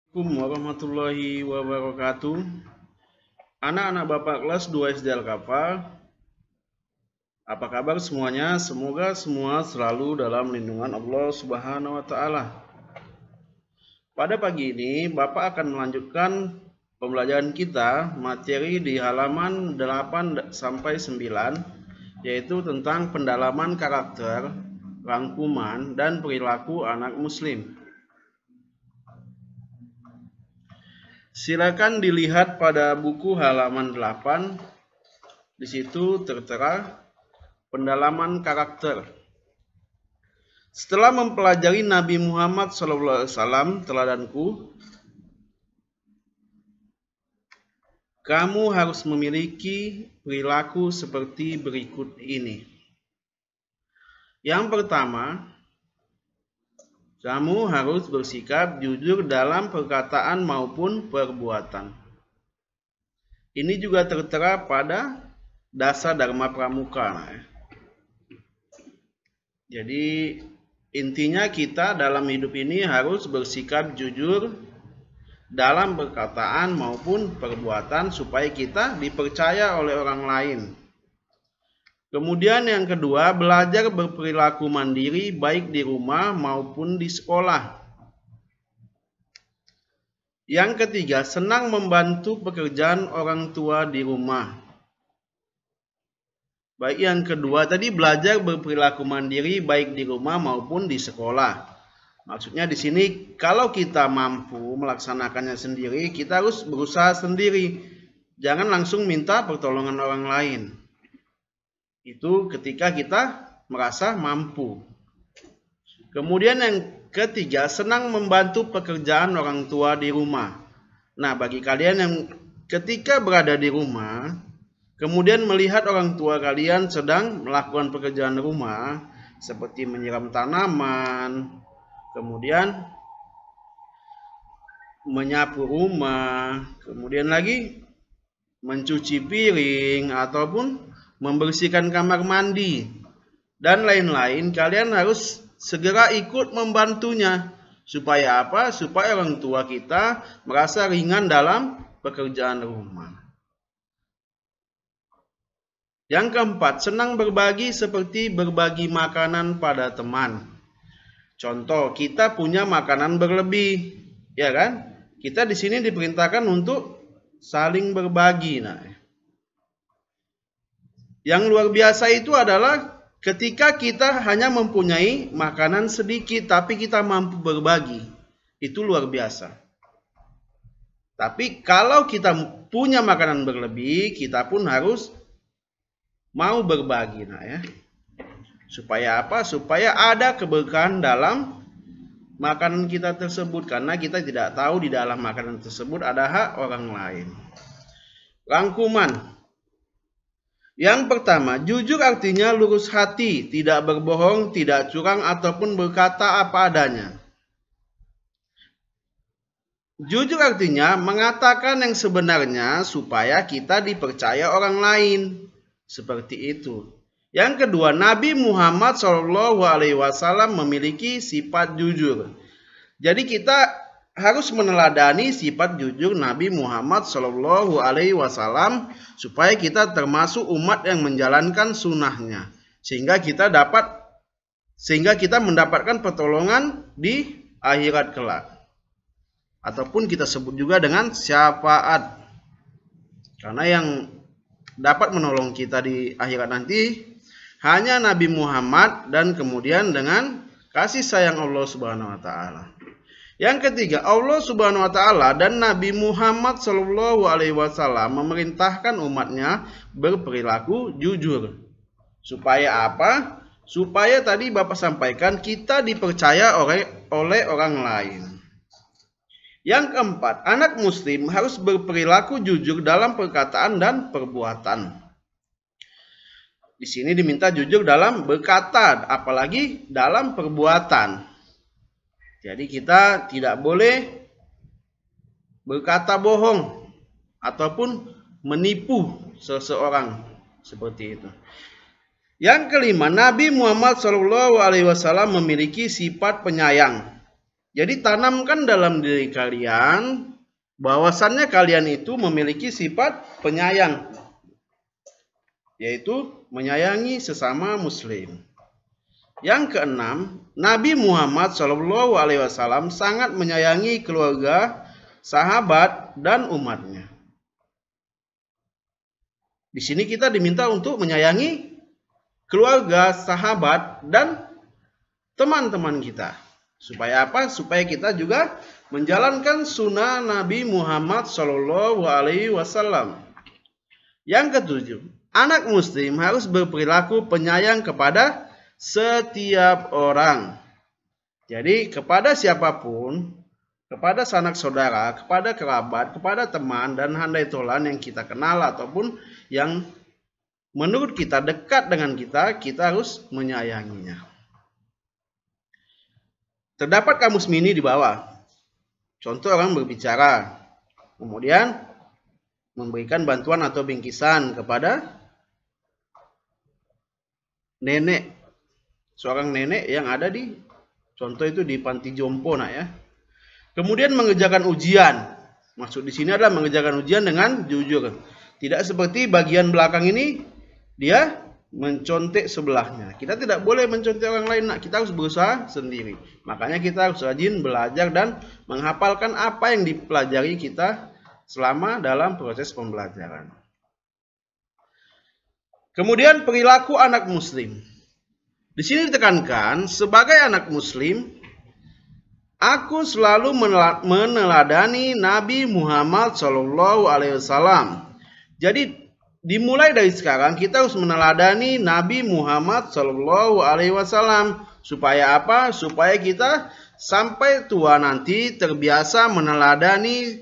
Assalamualaikum warahmatullahi wabarakatuh. Anak-anak Bapak kelas 2 SD Al-Kafal, apa kabar semuanya? Semoga semua selalu dalam lindungan Allah Subhanahu wa taala. Pada pagi ini Bapak akan melanjutkan pembelajaran kita materi di halaman 8 sampai 9, yaitu tentang pendalaman karakter, rangkuman, dan perilaku anak muslim. Silakan dilihat pada buku halaman 8. Di situ tertera pendalaman karakter. Setelah mempelajari Nabi Muhammad SAW, teladanku, kamu harus memiliki perilaku seperti berikut ini. Yang pertama, kamu harus bersikap jujur dalam perkataan maupun perbuatan. Ini juga tertera pada Dasa Dharma Pramuka. Jadi intinya kita dalam hidup ini harus bersikap jujur dalam perkataan maupun perbuatan supaya kita dipercaya oleh orang lain. Kemudian yang kedua, belajar berperilaku mandiri baik di rumah maupun di sekolah. Yang ketiga, senang membantu pekerjaan orang tua di rumah. Baik, yang kedua tadi belajar berperilaku mandiri baik di rumah maupun di sekolah. Maksudnya di sini kalau kita mampu melaksanakannya sendiri, kita harus berusaha sendiri. Jangan langsung minta pertolongan orang lain. Itu ketika kita merasa mampu. Kemudian yang ketiga, senang membantu pekerjaan orang tua di rumah. Nah, bagi kalian yang ketika berada di rumah, kemudian melihat orang tua kalian sedang melakukan pekerjaan rumah, seperti menyiram tanaman, kemudian menyapu rumah, kemudian lagi mencuci piring, ataupun membersihkan kamar mandi, dan lain-lain, kalian harus segera ikut membantunya. Supaya apa? Supaya orang tua kita merasa ringan dalam pekerjaan rumah. Yang keempat, senang berbagi seperti berbagi makanan pada teman. Contoh, kita punya makanan berlebih, ya kan? Kita di sini diperintahkan untuk saling berbagi. Nah, yang luar biasa itu adalah ketika kita hanya mempunyai makanan sedikit, tapi kita mampu berbagi. Itu luar biasa. Tapi kalau kita punya makanan berlebih, kita pun harus mau berbagi. Nah, ya. Supaya apa? Supaya ada keberkahan dalam makanan kita tersebut. Karena kita tidak tahu di dalam makanan tersebut ada hak orang lain. Rangkuman. Yang pertama, jujur artinya lurus hati, tidak berbohong, tidak curang, ataupun berkata apa adanya. Jujur artinya mengatakan yang sebenarnya supaya kita dipercaya orang lain. Seperti itu. Yang kedua, Nabi Muhammad SAW memiliki sifat jujur. Jadi kita harus meneladani sifat jujur Nabi Muhammad SAW supaya kita termasuk umat yang menjalankan sunnahnya, sehingga kita mendapatkan pertolongan di akhirat kelak, ataupun kita sebut juga dengan syafaat, karena yang dapat menolong kita di akhirat nanti hanya Nabi Muhammad dan kemudian dengan kasih sayang Allah Subhanahu wa taala. Yang ketiga, Allah Subhanahu wa taala dan Nabi Muhammad SAW memerintahkan umatnya berperilaku jujur. Supaya apa? Supaya tadi Bapak sampaikan kita dipercaya oleh orang lain. Yang keempat, anak muslim harus berperilaku jujur dalam perkataan dan perbuatan. Di sini diminta jujur dalam berkata, apalagi dalam perbuatan. Jadi kita tidak boleh berkata bohong ataupun menipu seseorang seperti itu. Yang kelima, Nabi Muhammad SAW memiliki sifat penyayang. Jadi tanamkan dalam diri kalian bahwasannya kalian itu memiliki sifat penyayang, yaitu menyayangi sesama muslim. Yang keenam, Nabi Muhammad SAW sangat menyayangi keluarga, sahabat, dan umatnya. Di sini kita diminta untuk menyayangi keluarga, sahabat, dan teman-teman kita. Supaya apa? Supaya kita juga menjalankan sunnah Nabi Muhammad SAW. Yang ketujuh, anak muslim harus berperilaku penyayang kepada setiap orang. Jadi kepada siapapun, kepada sanak saudara, kepada kerabat, kepada teman dan handai tolan yang kita kenal ataupun yang menurut kita dekat dengan kita, kita harus menyayanginya. Terdapat kamus mini di bawah. Contoh orang berbicara, kemudian memberikan bantuan atau bingkisan kepada nenek. Seorang nenek yang ada di, contoh itu di panti jompo nak ya. Kemudian mengerjakan ujian. Maksud di sini adalah mengerjakan ujian dengan jujur. Tidak seperti bagian belakang ini, dia mencontek sebelahnya. Kita tidak boleh mencontek orang lain, nak. Kita harus berusaha sendiri. Makanya kita harus rajin belajar dan menghafalkan apa yang dipelajari kita selama dalam proses pembelajaran. Kemudian perilaku anak muslim. Di sini ditekankan, sebagai anak muslim, aku selalu meneladani Nabi Muhammad SAW. Jadi dimulai dari sekarang kita harus meneladani Nabi Muhammad SAW. Supaya apa? Supaya kita sampai tua nanti terbiasa meneladani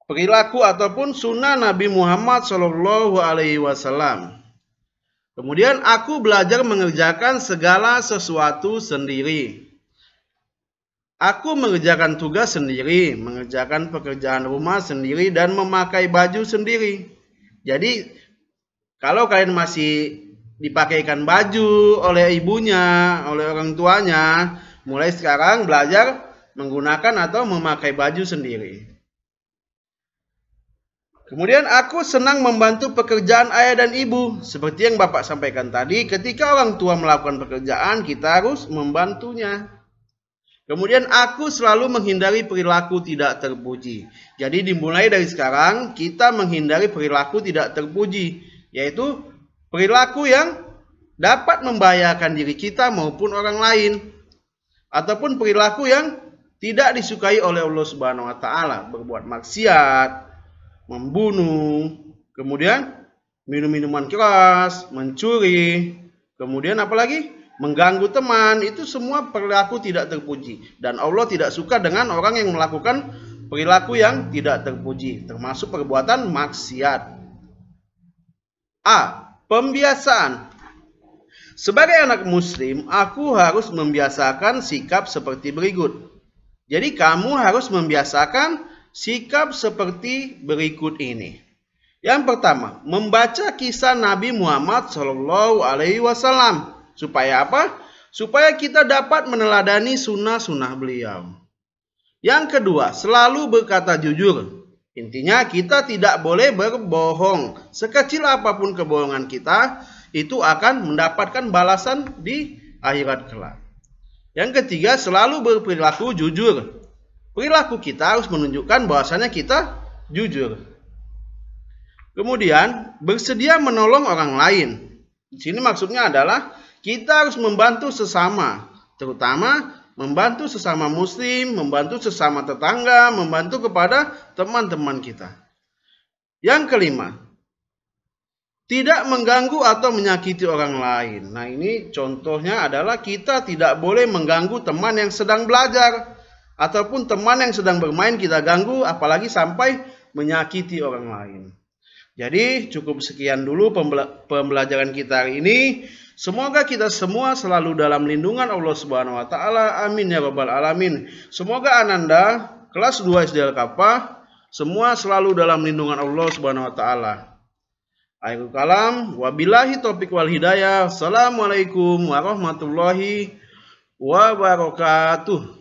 perilaku ataupun sunnah Nabi Muhammad SAW. Kemudian aku belajar mengerjakan segala sesuatu sendiri. Aku mengerjakan tugas sendiri, mengerjakan pekerjaan rumah sendiri, dan memakai baju sendiri. Jadi, kalau kalian masih dipakaikan baju oleh ibunya, oleh orang tuanya, mulai sekarang belajar menggunakan atau memakai baju sendiri. Kemudian aku senang membantu pekerjaan ayah dan ibu. Seperti yang Bapak sampaikan tadi, ketika orang tua melakukan pekerjaan, kita harus membantunya. Kemudian aku selalu menghindari perilaku tidak terpuji. Jadi dimulai dari sekarang, kita menghindari perilaku tidak terpuji. Yaitu perilaku yang dapat membahayakan diri kita maupun orang lain. Ataupun perilaku yang tidak disukai oleh Allah Subhanahu wa Ta'ala. Berbuat maksiat, membunuh, kemudian minum minuman keras, mencuri, kemudian apalagi mengganggu teman. Itu semua perilaku tidak terpuji, dan Allah tidak suka dengan orang yang melakukan perilaku yang tidak terpuji, termasuk perbuatan maksiat. A. Pembiasaan. Sebagai anak muslim, aku harus membiasakan sikap seperti berikut. Jadi kamu harus membiasakan sikap seperti berikut ini. Yang pertama, membaca kisah Nabi Muhammad SAW. Supaya apa? Supaya kita dapat meneladani sunnah-sunnah beliau. Yang kedua, selalu berkata jujur. Intinya kita tidak boleh berbohong. Sekecil apapun kebohongan kita, itu akan mendapatkan balasan di akhirat kelak. Yang ketiga, selalu berperilaku jujur. Perilaku kita harus menunjukkan bahwasanya kita jujur. Kemudian, bersedia menolong orang lain. Di sini maksudnya adalah kita harus membantu sesama, terutama membantu sesama muslim, membantu sesama tetangga, membantu kepada teman-teman kita. Yang kelima, tidak mengganggu atau menyakiti orang lain. Nah, ini contohnya adalah kita tidak boleh mengganggu teman yang sedang belajar. Ataupun teman yang sedang bermain kita ganggu, apalagi sampai menyakiti orang lain. Jadi cukup sekian dulu pembelajaran kita hari ini. Semoga kita semua selalu dalam lindungan Allah Subhanahu wa Ta'ala. Amin ya rabbal alamin. Semoga Ananda kelas 2 SD Al-Kafah semua selalu dalam lindungan Allah Subhanahu wa Ta'ala. Akhirul kalam, wabillahi taufiq wal hidayah. Assalamualaikum warahmatullahi wabarakatuh.